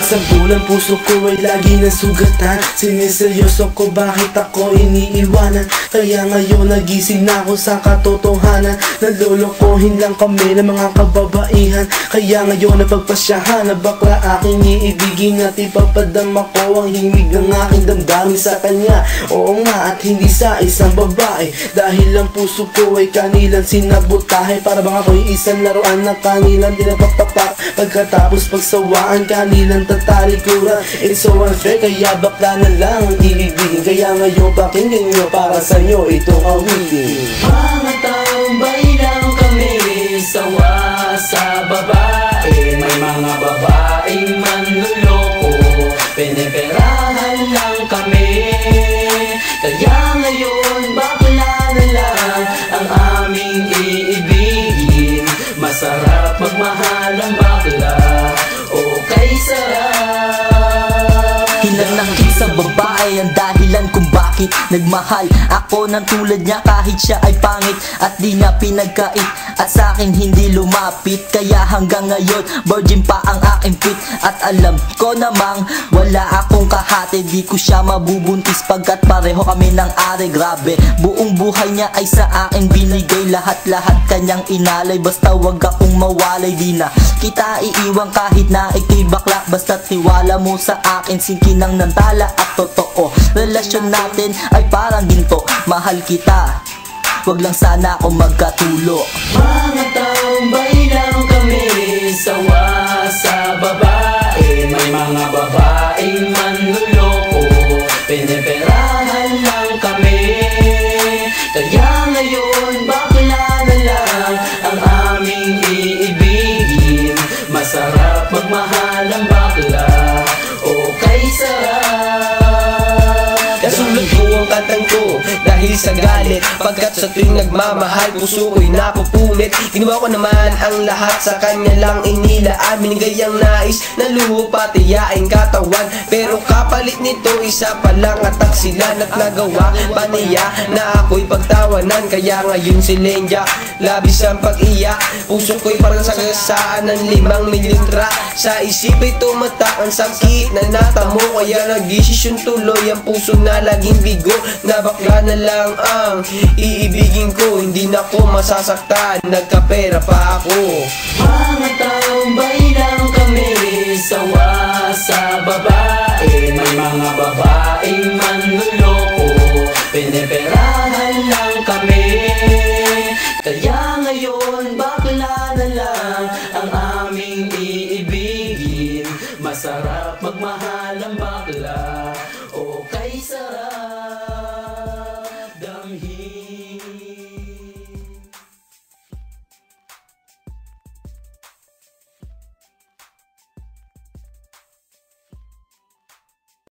Sa bulan puso ko ay lagi nasugatan. Siniseryoso ko bakit ako iniiwanan. Kaya ngayon nagising na ako sa katotohanan. Nalolokohin lang kami ng mga kababaihan. Kaya ngayon napagpasyahan na bakla aking iibigin. At ipapadama ko ang himig ng aking damdamin sa kanya. Oo nga, at hindi sa isang babae. Dahil ang puso ko ay kanilang sinabotahe. Para bang ako'y isang laruan na kanilang dinapapapak. Pagkatapos pagsawaan kanilang tatalikuran. It's so unfair, kaya bakla na lang ang iibigin. Kaya ngayon pakinggan nyo para sa'yo itong awitin. Mga tambay lang kami, sawa sa babae. May mga babaeng manluloko, piniperahan lang kami. Kaya ngayon bakla na lang ang aming iibigin. Masarap magmahal ang bakla, okay sarap. Hinanakit sa babae ang dahilan kung bakit nagmahal ako ng tulad niya kahit siya ay pangit at di niya pinagkait at sa akin hindi lumapit. Kaya hanggang ngayon virgin pa ang aking pit. At alam ko namang wala akong kahati, di ko siya mabubuntis pagkat pareho kami ng are. Grabe, buong buhay niya ay sa akin binigay. Lahat-lahat kanyang inalay, basta wag akong mawalay. Di na kita iiwan kahit na ikay bakla, basta tiwala mo sa akin, sinkinang nantala at totoo. Relasyon natin ay parang ginto, mahal kita, wag lang sana ako magkatulo. Mga tambay lang kami, sawa sa babae. May mga babaeng manluloko, piniperahan lang kami. Kaya ngayon bakla na lang ang aming iibigin. Masarap magmahal ang bakla, okay sarap. Nasulat ko ang kantang ko dahil sa galit, pagkat sa tuwing nagmamahal puso ko'y napupunit. Ginawa ko naman ang lahat, sa kanya lang inilaan. Binigay ang nais na luho pati yaing katawan. Pero kapalit nito isa pa lang at taksilan. At nagawa pa niya na ako'y pagtawanan. Kaya ngayon si Lenja labis ang pag-iyak. Puso ko'y parang sagasaan ng 5 mililitra. Sa isip ay tumatak ang sakit na natamo. Kaya nagdesisyon tuloy ang puso na laging bigo, na bakla na lang ang iibigin ko. Hindi na ko masasaktan, nagkapera pa ako. Mga tambay lang kami, sawa sa babae. May mga babaeng manluloko, piniperahan lang kami.